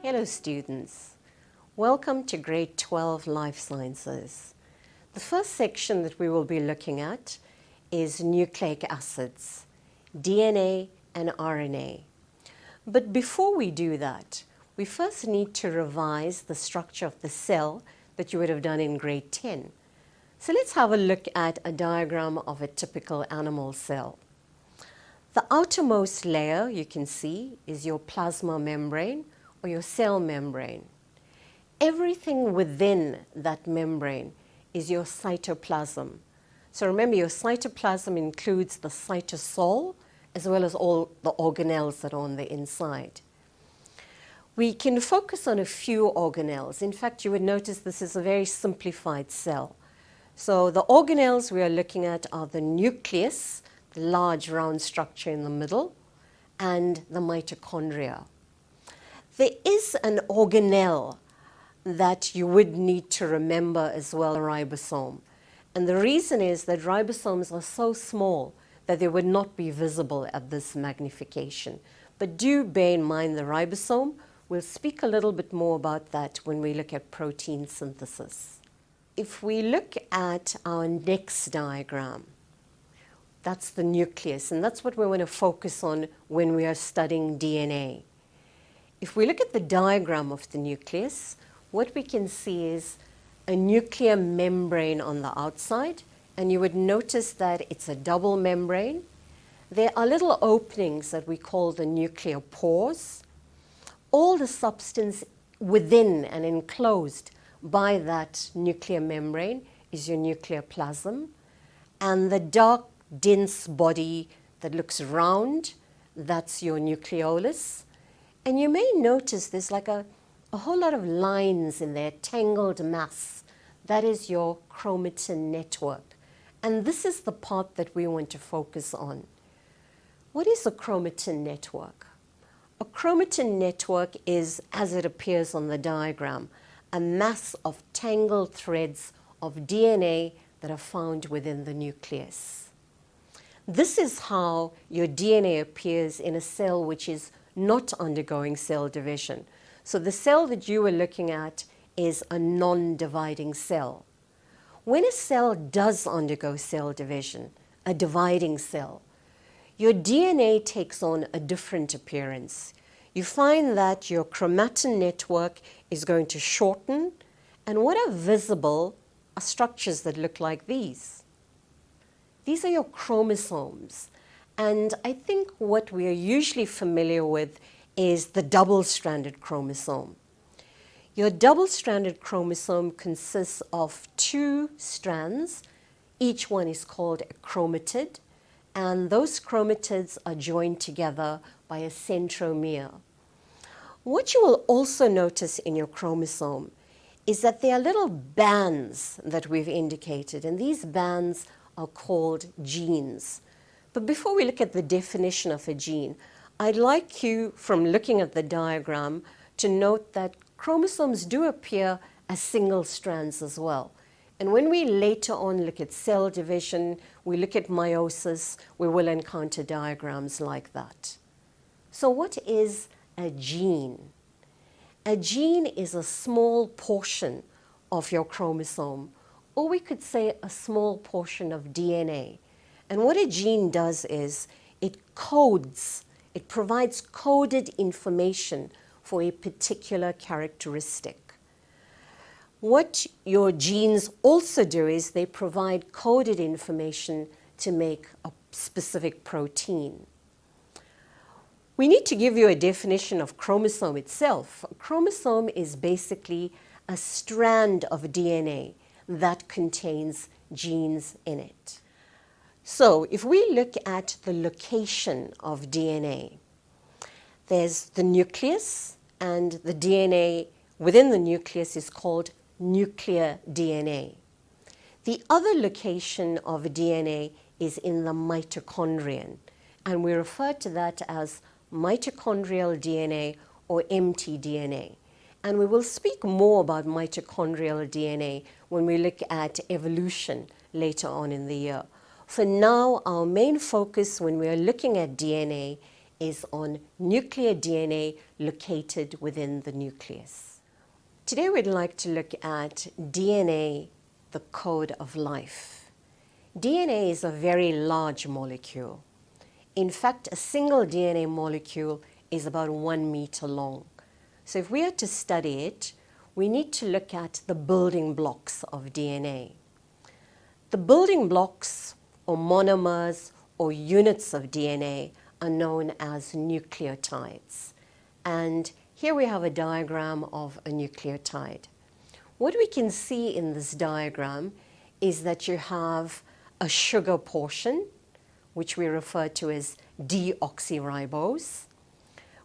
Hello students, welcome to grade 12 Life Sciences. The first section that we will be looking at is nucleic acids, DNA and RNA. But before we do that, we first need to revise the structure of the cell that you would have done in grade 10. So let's have a look at a diagram of a typical animal cell. The outermost layer you can see is your plasma membrane or your cell membrane. Everything within that membrane is your cytoplasm. So remember, your cytoplasm includes the cytosol as well as all the organelles that are on the inside. We can focus on a few organelles. In fact, you would notice this is a very simplified cell. So the organelles we are looking at are the nucleus, the large round structure in the middle, and the mitochondria. There is an organelle that you would need to remember as well, a ribosome. And the reason is that ribosomes are so small that they would not be visible at this magnification. But do bear in mind the ribosome. We'll speak a little bit more about that when we look at protein synthesis. If we look at our next diagram, that's the nucleus, and that's what we want to focus on when we are studying DNA. If we look at the diagram of the nucleus, what we can see is a nuclear membrane on the outside, and you would notice that it's a double membrane. There are little openings that we call the nuclear pores. All the substance within and enclosed by that nuclear membrane is your nuclear plasm, and the dark, dense body that looks round, that's your nucleolus. And you may notice there's like a whole lot of lines in there, tangled mass. That is your chromatin network. And this is the part that we want to focus on. What is a chromatin network? A chromatin network is, as it appears on the diagram, a mass of tangled threads of DNA that are found within the nucleus. This is how your DNA appears in a cell which is not undergoing cell division. So the cell that you were looking at is a non-dividing cell. When a cell does undergo cell division, a dividing cell, your DNA takes on a different appearance. You find that your chromatin network is going to shorten, and what are visible are structures that look like these. These are your chromosomes, and I think what we are usually familiar with is the double-stranded chromosome. Your double-stranded chromosome consists of two strands. Each one is called a chromatid, and those chromatids are joined together by a centromere. What you will also notice in your chromosome is that there are little bands that we've indicated, and these bands are called genes. But before we look at the definition of a gene, I'd like you, from looking at the diagram, to note that chromosomes do appear as single strands as well. And when we later on look at cell division, we look at meiosis, we will encounter diagrams like that. So what is a gene? A gene is a small portion of your chromosome, or we could say a small portion of DNA. And what a gene does is it codes, it provides coded information for a particular characteristic. What your genes also do is they provide coded information to make a specific protein. We need to give you a definition of chromosome itself. A chromosome is basically a strand of DNA that contains genes in it. So if we look at the location of DNA, there's the nucleus, and the DNA within the nucleus is called nuclear DNA. The other location of DNA is in the mitochondrion, and we refer to that as mitochondrial DNA or mtDNA. And we will speak more about mitochondrial DNA when we look at evolution later on in the year. For now, our main focus when we are looking at DNA is on nuclear DNA located within the nucleus. Today we'd like to look at DNA, the code of life. DNA is a very large molecule. In fact, a single DNA molecule is about 1 meter long. So if we are to study it, we need to look at the building blocks of DNA. The building blocks or monomers or units of DNA are known as nucleotides. And here we have a diagram of a nucleotide. What we can see in this diagram is that you have a sugar portion, which we refer to as deoxyribose.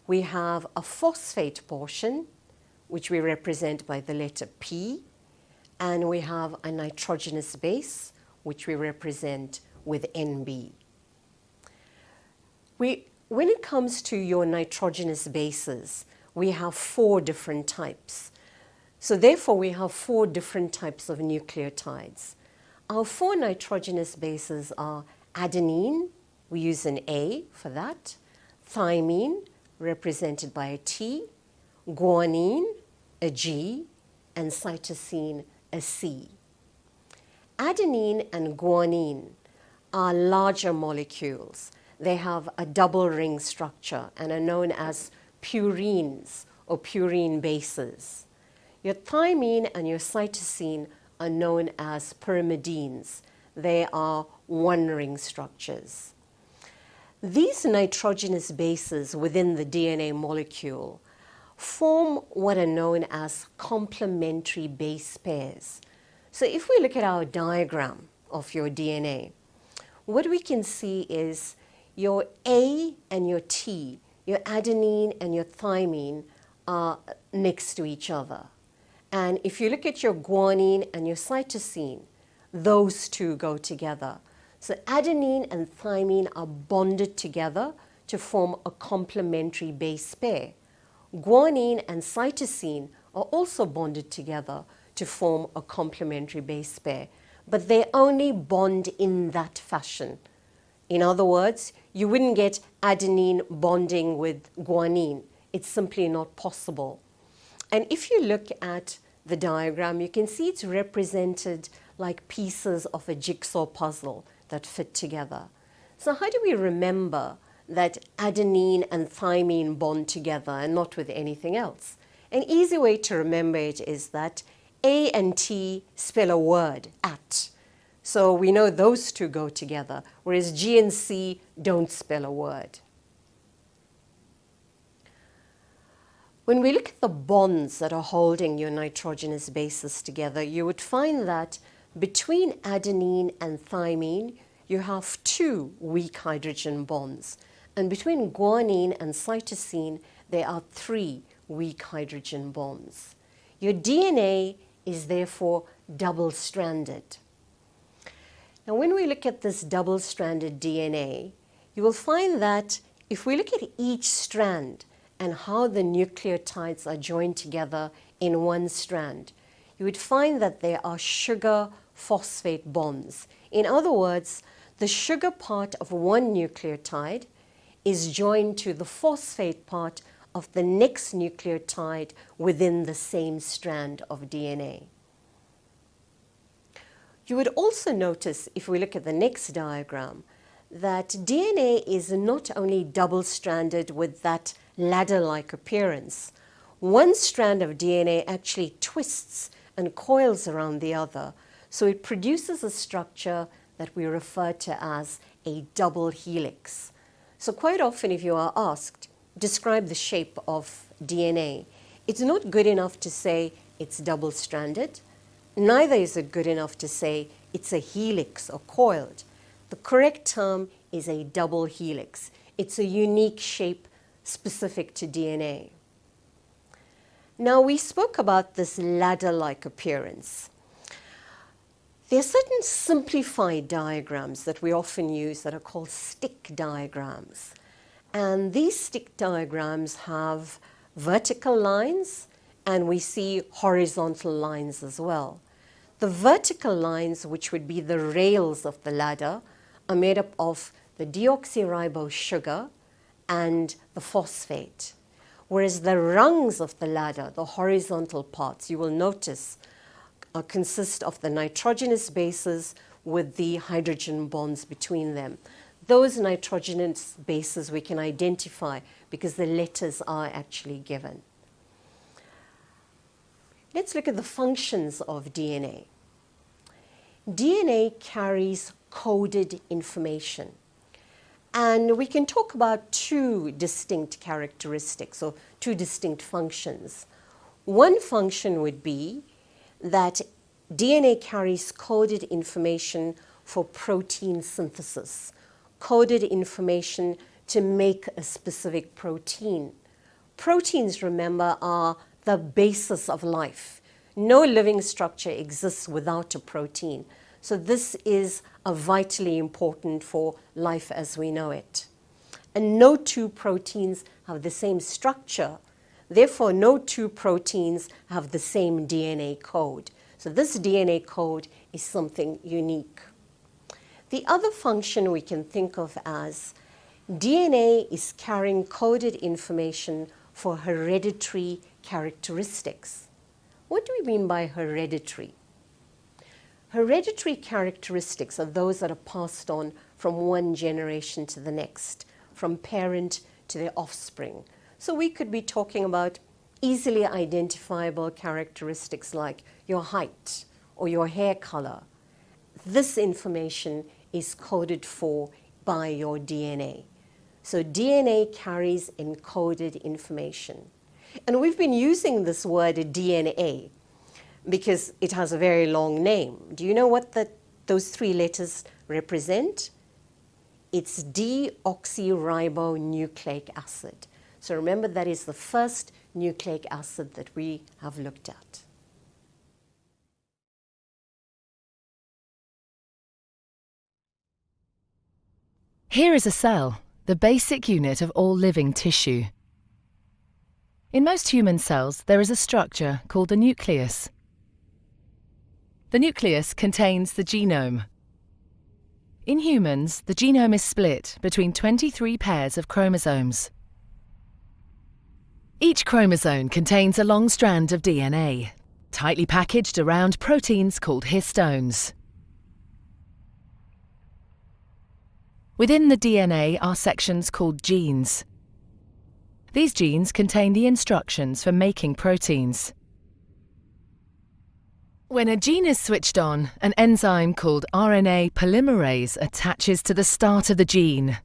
We have a phosphate portion, which we represent by the letter P, and we have a nitrogenous base, which we represent with NB. When it comes to your nitrogenous bases, we have 4 different types. So therefore, we have 4 different types of nucleotides. Our 4 nitrogenous bases are adenine, we use an A for that, thymine, represented by a T, guanine, a G, and cytosine, a C. Adenine and guanine are larger molecules. They have a double ring structure and are known as purines or purine bases. Your thymine and your cytosine are known as pyrimidines. They are one-ring structures. These nitrogenous bases within the DNA molecule form what are known as complementary base pairs. So if we look at our diagram of your DNA, what we can see is your A and your T, your adenine and your thymine are next to each other. And if you look at your guanine and your cytosine, those two go together. So adenine and thymine are bonded together to form a complementary base pair. Guanine and cytosine are also bonded together to form a complementary base pair, but they only bond in that fashion. In other words, you wouldn't get adenine bonding with guanine. It's simply not possible. And if you look at the diagram, you can see it's represented like pieces of a jigsaw puzzle that fit together. So how do we remember that adenine and thymine bond together and not with anything else? An easy way to remember it is that A and T spell a word, at. So we know those two go together, whereas G and C don't spell a word. When we look at the bonds that are holding your nitrogenous bases together, you would find that between adenine and thymine, you have 2 weak hydrogen bonds. And between guanine and cytosine, there are 3 weak hydrogen bonds. Your DNA is therefore double-stranded. Now, when we look at this double-stranded DNA, you will find that if we look at each strand and how the nucleotides are joined together in one strand, you would find that there are sugar-phosphate bonds. In other words, the sugar part of one nucleotide is joined to the phosphate part of the next nucleotide within the same strand of DNA. You would also notice, if we look at the next diagram, that DNA is not only double-stranded with that ladder-like appearance. One strand of DNA actually twists and coils around the other, so it produces a structure that we refer to as a double helix. So quite often if you are asked, describe the shape of DNA, it's not good enough to say it's double-stranded, neither is it good enough to say it's a helix or coiled. The correct term is a double helix. It's a unique shape specific to DNA. Now, we spoke about this ladder-like appearance. There are certain simplified diagrams that we often use that are called stick diagrams. And these stick diagrams have vertical lines, and we see horizontal lines as well. The vertical lines, which would be the rails of the ladder, are made up of the deoxyribose sugar and the phosphate. Whereas the rungs of the ladder, the horizontal parts, you will notice, consist of the nitrogenous bases with the hydrogen bonds between them. Those nitrogenous bases we can identify because the letters are actually given. Let's look at the functions of DNA. DNA carries coded information. And we can talk about two distinct characteristics or two distinct functions. One function would be that DNA carries coded information for protein synthesis, coded information to make a specific protein. Proteins, remember, are the basis of life. No living structure exists without a protein. So this is vitally important for life as we know it. And no two proteins have the same structure. Therefore, no two proteins have the same DNA code. So this DNA code is something unique. The other function we can think of as DNA is carrying coded information for hereditary characteristics. What do we mean by hereditary? Hereditary characteristics are those that are passed on from one generation to the next, from parent to their offspring. So we could be talking about easily identifiable characteristics like your height or your hair color. This information is coded for by your DNA. So DNA carries encoded information. And we've been using this word DNA because it has a very long name. Do you know what those three letters represent? It's deoxyribonucleic acid. So remember, that is the first nucleic acid that we have looked at. Here is a cell, the basic unit of all living tissue. In most human cells, there is a structure called the nucleus. The nucleus contains the genome. In humans, the genome is split between 23 pairs of chromosomes. Each chromosome contains a long strand of DNA, tightly packaged around proteins called histones. Within the DNA are sections called genes. These genes contain the instructions for making proteins. When a gene is switched on, an enzyme called RNA polymerase attaches to the start of the gene,